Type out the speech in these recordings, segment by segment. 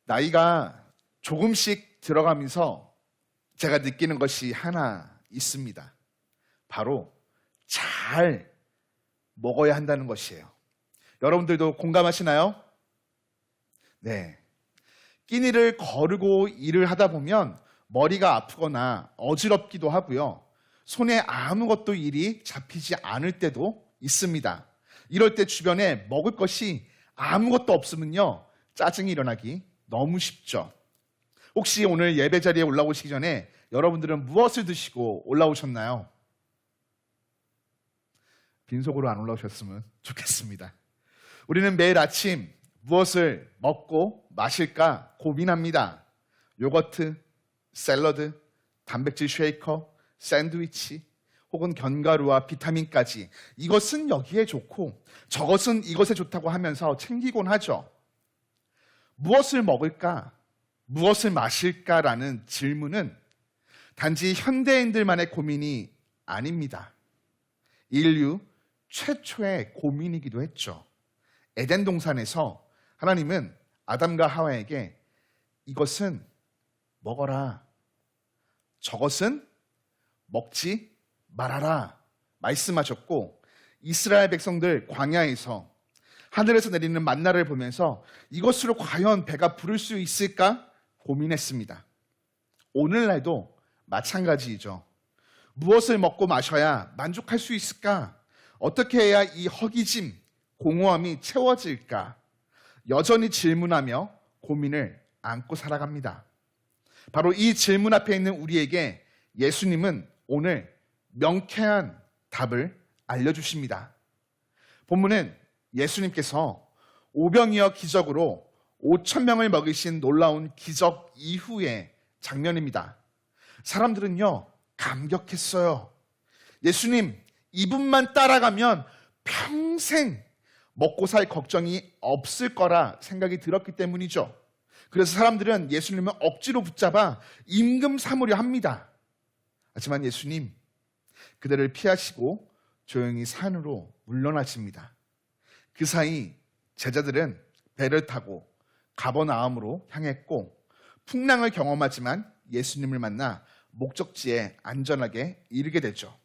나이가 조금씩 들어가면서 제가 느끼는 것이 하나 있습니다. 바로 잘 먹어야 한다는 것이에요. 여러분들도 공감하시나요? 네. 끼니를 거르고 일을 하다 보면 머리가 아프거나 어지럽기도 하고요. 손에 아무것도 일이 잡히지 않을 때도 있습니다. 이럴 때 주변에 먹을 것이 아무것도 없으면요, 짜증이 일어나기 너무 쉽죠. 혹시 오늘 예배 자리에 올라오시기 전에 여러분들은 무엇을 드시고 올라오셨나요? 빈속으로 안 올라오셨으면 좋겠습니다. 우리는 매일 아침 무엇을 먹고 마실까 고민합니다. 요거트, 샐러드, 단백질 쉐이커, 샌드위치, 혹은 견과류와 비타민까지 이것은 여기에 좋고 저것은 이것에 좋다고 하면서 챙기곤 하죠. 무엇을 먹을까? 무엇을 마실까라는 질문은 단지 현대인들만의 고민이 아닙니다. 인류 최초의 고민이기도 했죠. 에덴 동산에서 하나님은 아담과 하와에게 이것은 먹어라, 저것은 먹지 말아라 말씀하셨고, 이스라엘 백성들 광야에서 하늘에서 내리는 만나를 보면서 이것으로 과연 배가 부를 수 있을까 고민했습니다. 오늘날도 마찬가지이죠. 무엇을 먹고 마셔야 만족할 수 있을까? 어떻게 해야 이 허기짐, 공허함이 채워질까? 여전히 질문하며 고민을 안고 살아갑니다. 바로 이 질문 앞에 있는 우리에게 예수님은 오늘 명쾌한 답을 알려주십니다. 본문은 예수님께서 오병이어 기적으로 5,000명을 먹이신 놀라운 기적 이후의 장면입니다. 사람들은요, 감격했어요. 예수님, 이분만 따라가면 평생 먹고 살 걱정이 없을 거라 생각이 들었기 때문이죠. 그래서 사람들은 예수님을 억지로 붙잡아 임금 삼으려 합니다. 하지만 예수님, 그들을 피하시고 조용히 산으로 물러나십니다. 그 사이 제자들은 배를 타고 가버나움으로 향했고, 풍랑을 경험하지만 예수님을 만나 목적지에 안전하게 이르게 되죠.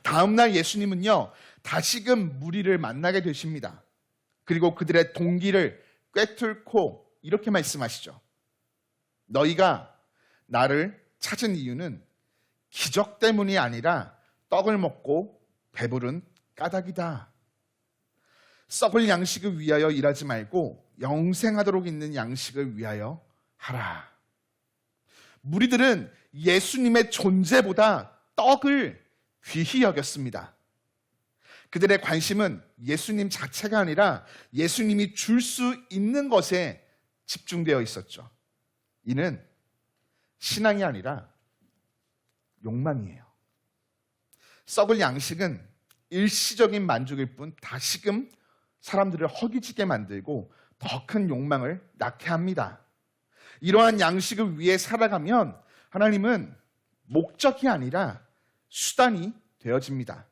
다음 날 예수님은요, 다시금 무리를 만나게 되십니다. 그리고 그들의 동기를 꿰뚫고 이렇게 말씀하시죠. 너희가 나를 찾은 이유는 기적 때문이 아니라 떡을 먹고 배부른 까닭이다. 썩을 양식을 위하여 일하지 말고 영생하도록 있는 양식을 위하여 하라. 무리들은 예수님의 존재보다 떡을 귀히 여겼습니다. 그들의 관심은 예수님 자체가 아니라 예수님이 줄 수 있는 것에 집중되어 있었죠. 이는 신앙이 아니라 욕망이에요. 썩을 양식은 일시적인 만족일 뿐 다시금 사람들을 허기지게 만들고 더 큰 욕망을 낳게 합니다. 이러한 양식을 위해 살아가면 하나님은 목적이 아니라 수단이 되어집니다.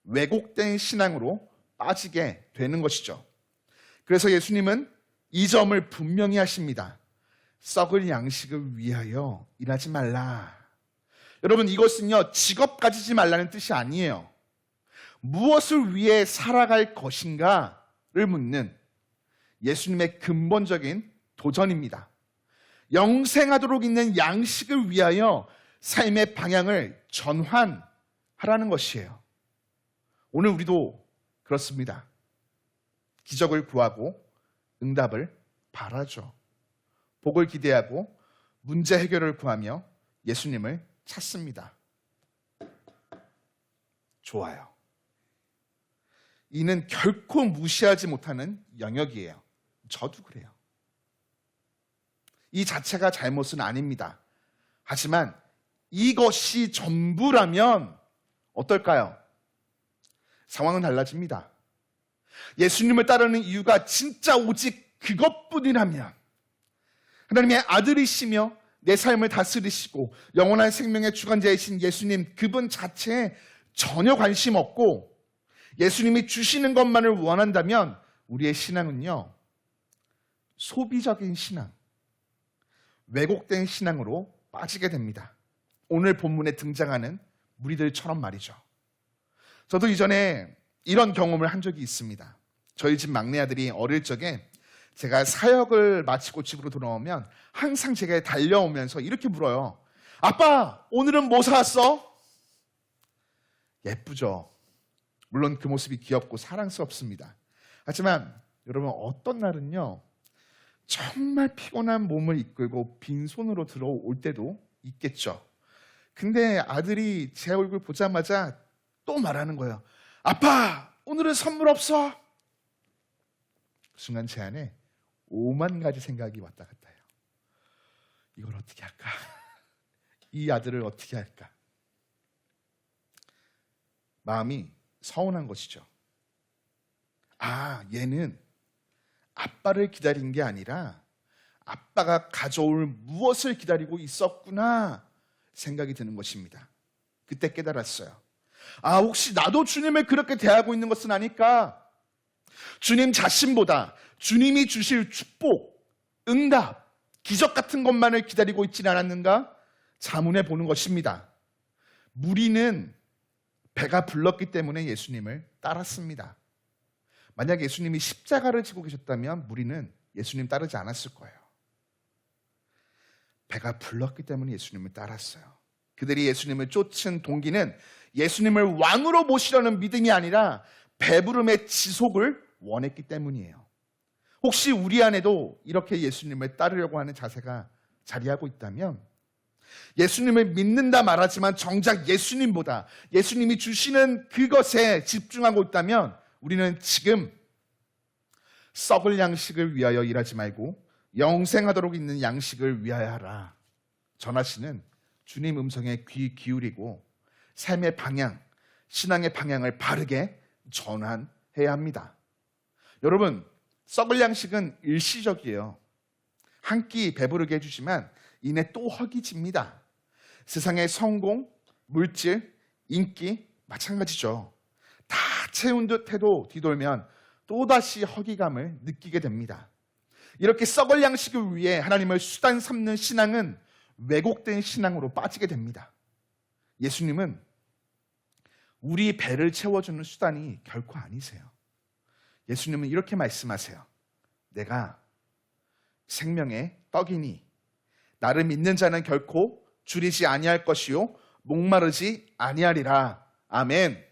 왜곡된 신앙으로 빠지게 되는 것이죠. 그래서 예수님은 이 점을 분명히 하십니다. 썩을 양식을 위하여 일하지 말라. 여러분, 이것은요, 직업 가지지 말라는 뜻이 아니에요. 무엇을 위해 살아갈 것인가를 묻는 예수님의 근본적인 도전입니다. 영생하도록 있는 양식을 위하여 삶의 방향을 전환하라는 것이에요. 오늘 우리도 그렇습니다. 기적을 구하고 응답을 바라죠. 복을 기대하고 문제 해결을 구하며 예수님을 찾습니다. 좋아요. 이는 결코 무시하지 못하는 영역이에요. 저도 그래요. 이 자체가 잘못은 아닙니다. 하지만 이것이 전부라면 어떨까요? 상황은 달라집니다. 예수님을 따르는 이유가 진짜 오직 그것뿐이라면, 하나님의 아들이시며 내 삶을 다스리시고 영원한 생명의 주관자이신 예수님, 그분 자체에 전혀 관심 없고 예수님이 주시는 것만을 원한다면 우리의 신앙은요, 소비적인 신앙, 왜곡된 신앙으로 빠지게 됩니다. 오늘 본문에 등장하는 무리들처럼 말이죠. 저도 이전에 이런 경험을 한 적이 있습니다. 저희 집 막내 아들이 어릴 적에 제가 사역을 마치고 집으로 돌아오면 항상 제게 달려오면서 이렇게 물어요. 아빠, 오늘은 뭐 사왔어? 예쁘죠. 물론 그 모습이 귀엽고 사랑스럽습니다. 하지만 여러분, 어떤 날은요, 정말 피곤한 몸을 이끌고 빈손으로 들어올 때도 있겠죠. 근데 아들이 제 얼굴 보자마자 또 말하는 거예요. 아빠, 오늘은 선물 없어? 순간 제 안에 5만 가지 생각이 왔다 갔다 해요. 이걸 어떻게 할까? 이 아들을 어떻게 할까? 마음이 서운한 것이죠. 아, 얘는 아빠를 기다린 게 아니라 아빠가 가져올 무엇을 기다리고 있었구나 생각이 드는 것입니다. 그때 깨달았어요. 아, 혹시 나도 주님을 그렇게 대하고 있는 것은 아닐까? 주님 자신보다 주님이 주실 축복, 응답, 기적 같은 것만을 기다리고 있지는 않았는가? 자문해 보는 것입니다. 무리는 배가 불렀기 때문에 예수님을 따랐습니다. 만약 예수님이 십자가를 지고 계셨다면 무리는 예수님 따르지 않았을 거예요. 배가 불렀기 때문에 예수님을 따랐어요. 그들이 예수님을 쫓은 동기는 예수님을 왕으로 모시려는 믿음이 아니라 배부름의 지속을 원했기 때문이에요. 혹시 우리 안에도 이렇게 예수님을 따르려고 하는 자세가 자리하고 있다면, 예수님을 믿는다 말하지만 정작 예수님보다 예수님이 주시는 그것에 집중하고 있다면 우리는 지금 썩을 양식을 위하여 일하지 말고 영생하도록 있는 양식을 위하여 하라 전하시는 주님 음성에 귀 기울이고 삶의 방향, 신앙의 방향을 바르게 전환해야 합니다. 여러분, 썩을 양식은 일시적이에요. 한 끼 배부르게 해주지만 이내 또 허기집니다. 세상의 성공, 물질, 인기 마찬가지죠. 다 채운 듯 해도 뒤돌면 또다시 허기감을 느끼게 됩니다. 이렇게 썩을 양식을 위해 하나님을 수단 삼는 신앙은 왜곡된 신앙으로 빠지게 됩니다. 예수님은 우리 배를 채워주는 수단이 결코 아니세요. 예수님은 이렇게 말씀하세요. 내가 생명의 떡이니 나를 믿는 자는 결코 줄이지 아니할 것이요 목마르지 아니하리라. 아멘.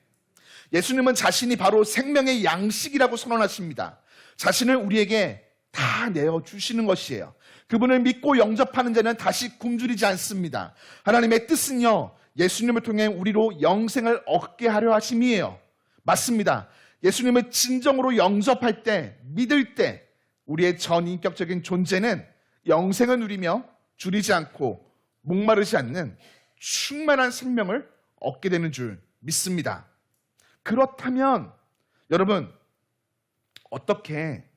예수님은 자신이 바로 생명의 양식이라고 선언하십니다. 자신을 우리에게 다 내어주시는 것이에요. 그분을 믿고 영접하는 자는 다시 굶주리지 않습니다. 하나님의 뜻은요, 예수님을 통해 우리로 영생을 얻게 하려 하심이에요. 맞습니다. 예수님을 진정으로 영접할 때, 믿을 때 우리의 전인격적인 존재는 영생을 누리며 줄이지 않고 목마르지 않는 충만한 생명을 얻게 되는 줄 믿습니다. 그렇다면 여러분, 어떻게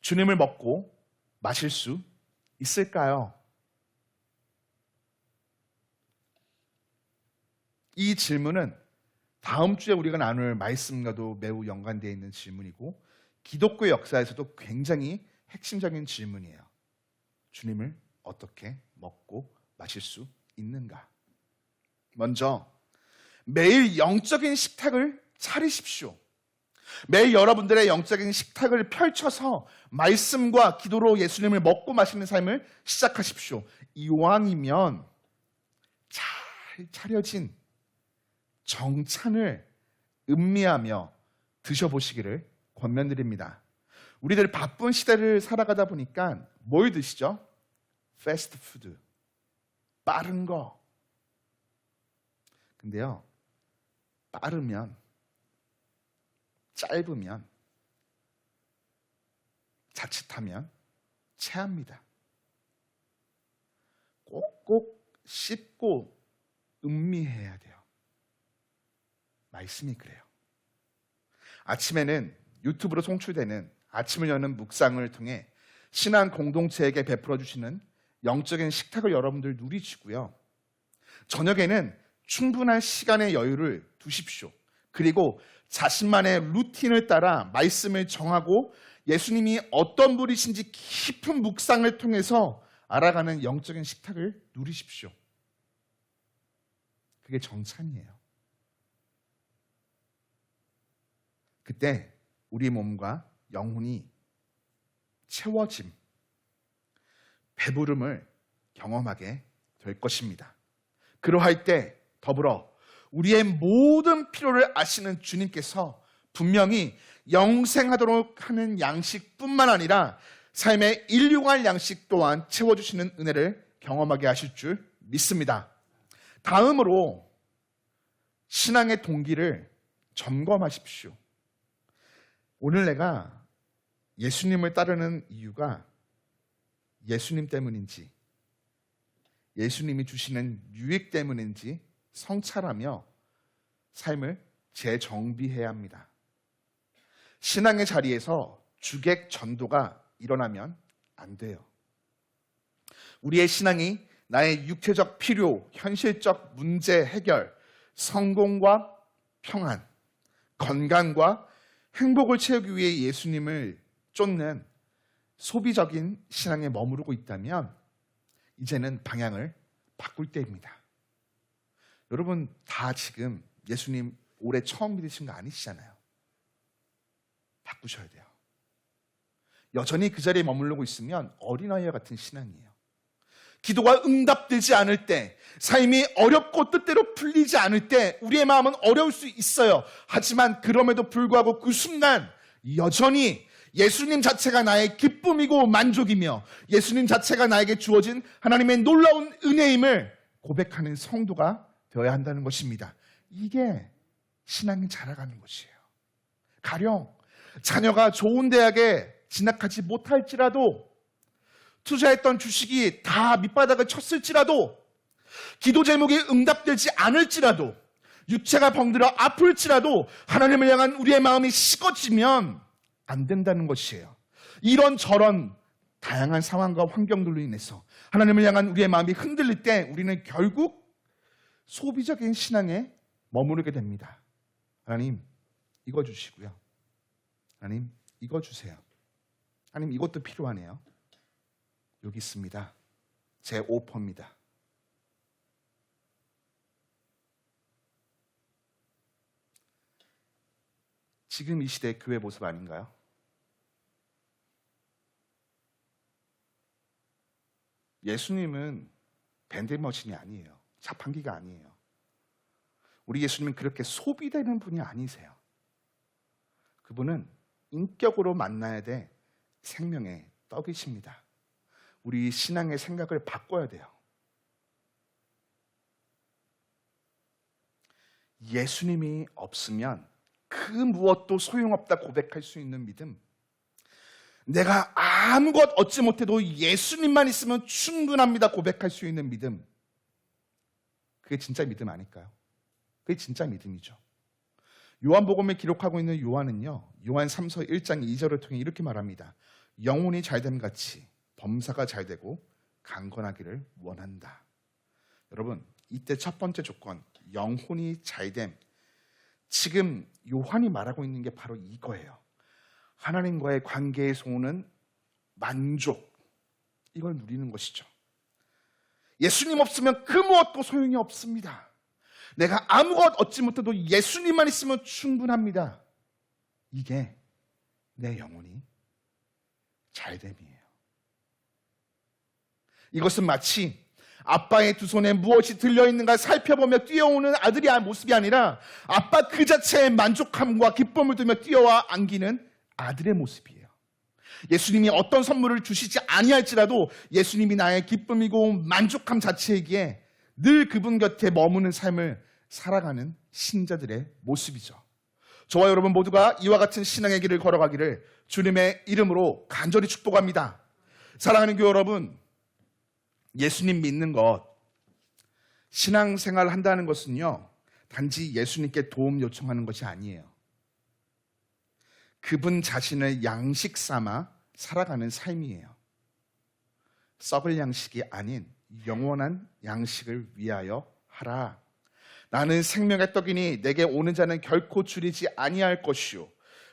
주님을 먹고 마실 수 있을까요? 이 질문은 다음 주에 우리가 나눌 말씀과도 매우 연관되어 있는 질문이고 기독교 역사에서도 굉장히 핵심적인 질문이에요. 주님을 어떻게 먹고 마실 수 있는가? 먼저 매일 영적인 식탁을 차리십시오. 매일 여러분들의 영적인 식탁을 펼쳐서 말씀과 기도로 예수님을 먹고 마시는 삶을 시작하십시오. 이왕이면 잘 차려진 정찬을 음미하며 드셔보시기를 권면드립니다. 우리들 바쁜 시대를 살아가다 보니까 뭘 드시죠? 패스트푸드, 빠른 거. 근데요, 빠르면, 짧으면, 자칫하면 체합니다. 꼭꼭 씹고 음미해야 돼요. 말씀이 그래요. 아침에는 유튜브로 송출되는 아침을 여는 묵상을 통해 신앙 공동체에게 베풀어 주시는 영적인 식탁을 여러분들 누리시고요. 저녁에는 충분한 시간의 여유를 두십시오. 그리고 자신만의 루틴을 따라 말씀을 정하고 예수님이 어떤 분이신지 깊은 묵상을 통해서 알아가는 영적인 식탁을 누리십시오. 그게 정찬이에요. 그때 우리 몸과 영혼이 채워짐, 배부름을 경험하게 될 것입니다. 그러할 때 더불어 우리의 모든 필요를 아시는 주님께서 분명히 영생하도록 하는 양식뿐만 아니라 삶의 일용할 양식 또한 채워주시는 은혜를 경험하게 하실 줄 믿습니다. 다음으로 신앙의 동기를 점검하십시오. 오늘 내가 예수님을 따르는 이유가 예수님 때문인지, 예수님이 주시는 유익 때문인지 성찰하며 삶을 재정비해야 합니다. 신앙의 자리에서 주객 전도가 일어나면 안 돼요. 우리의 신앙이 나의 육체적 필요, 현실적 문제 해결, 성공과 평안, 건강과 행복을 채우기 위해 예수님을 쫓는 소비적인 신앙에 머무르고 있다면 이제는 방향을 바꿀 때입니다. 여러분 다 지금 예수님 올해 처음 믿으신 거 아니시잖아요. 바꾸셔야 돼요. 여전히 그 자리에 머무르고 있으면 어린아이와 같은 신앙이에요. 기도가 응답되지 않을 때, 삶이 어렵고 뜻대로 풀리지 않을 때 우리의 마음은 어려울 수 있어요. 하지만 그럼에도 불구하고 그 순간 여전히 예수님 자체가 나의 기쁨이고 만족이며 예수님 자체가 나에게 주어진 하나님의 놀라운 은혜임을 고백하는 성도가 되어야 한다는 것입니다. 이게 신앙이 자라가는 것이에요. 가령 자녀가 좋은 대학에 진학하지 못할지라도, 투자했던 주식이 다 밑바닥을 쳤을지라도, 기도 제목이 응답되지 않을지라도, 육체가 병들어 아플지라도 하나님을 향한 우리의 마음이 식어지면 안 된다는 것이에요. 이런저런 다양한 상황과 환경들로 인해서 하나님을 향한 우리의 마음이 흔들릴 때 우리는 결국 소비적인 신앙에 머무르게 됩니다. 하나님 이거 주시고요, 하나님 이거 주세요, 하나님 이것도 필요하네요, 여기 있습니다, 제 오퍼입니다. 지금 이 시대의 교회 모습 아닌가요? 예수님은 밴드머신이 아니에요. 자판기가 아니에요. 우리 예수님은 그렇게 소비되는 분이 아니세요. 그분은 인격으로 만나야 될 생명의 떡이십니다. 우리 신앙의 생각을 바꿔야 돼요. 예수님이 없으면 그 무엇도 소용없다 고백할 수 있는 믿음, 내가 아무것 얻지 못해도 예수님만 있으면 충분합니다 고백할 수 있는 믿음, 그게 진짜 믿음 아닐까요? 그게 진짜 믿음이죠. 요한복음에 기록하고 있는 요한은요, 요한 3서 1장 2절을 통해 이렇게 말합니다. 영혼이 잘됨 같이 범사가 잘되고 강건하기를 원한다. 여러분 이때 첫 번째 조건, 영혼이 잘됨, 지금 요한이 말하고 있는 게 바로 이거예요. 하나님과의 관계에서 오는 만족, 이걸 누리는 것이죠. 예수님 없으면 그 무엇도 소용이 없습니다. 내가 아무것 얻지 못해도 예수님만 있으면 충분합니다. 이게 내 영혼이 잘됨이에요. 이것은 마치 아빠의 두 손에 무엇이 들려있는가 살펴보며 뛰어오는 아들의 모습이 아니라 아빠 그 자체의 만족함과 기쁨을 두며 뛰어와 안기는 아들의 모습이에요. 예수님이 어떤 선물을 주시지 아니할지라도 예수님이 나의 기쁨이고 만족함 자체이기에 늘 그분 곁에 머무는 삶을 살아가는 신자들의 모습이죠. 저와 여러분 모두가 이와 같은 신앙의 길을 걸어가기를 주님의 이름으로 간절히 축복합니다. 사랑하는 교회 여러분, 예수님 믿는 것, 신앙생활 한다는 것은요, 단지 예수님께 도움 요청하는 것이 아니에요. 그분 자신을 양식 삼아 살아가는 삶이에요. 썩을 양식이 아닌 영원한 양식을 위하여 하라. 나는 생명의 떡이니 내게 오는 자는 결코 줄이지 아니할 것이요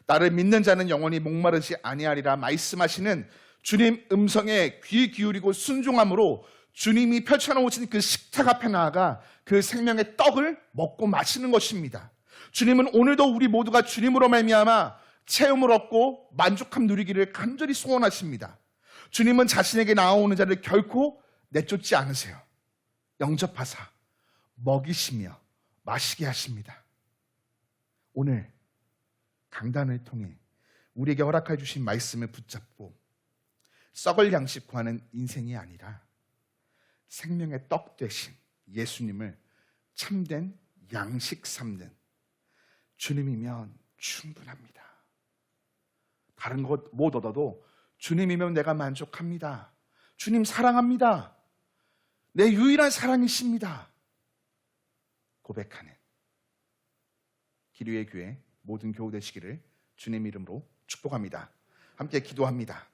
나를 믿는 자는 영원히 목마르지 아니하리라 말씀하시는 주님 음성에 귀 기울이고 순종함으로 주님이 펼쳐놓으신 그 식탁 앞에 나아가 그 생명의 떡을 먹고 마시는 것입니다. 주님은 오늘도 우리 모두가 주님으로 말미암아 체험을 얻고 만족함 누리기를 간절히 소원하십니다. 주님은 자신에게 나아오는 자를 결코 내쫓지 않으세요. 영접하사 먹이시며 마시게 하십니다. 오늘 강단을 통해 우리에게 허락해 주신 말씀을 붙잡고 썩을 양식 구하는 인생이 아니라 생명의 떡 되신 예수님을 참된 양식 삼는 주님이면 충분합니다. 다른 것 못 얻어도 주님이면 내가 만족합니다. 주님 사랑합니다. 내 유일한 사랑이십니다. 고백하는 기류의 교회 모든 교우 되시기를 주님 이름으로 축복합니다. 함께 기도합니다.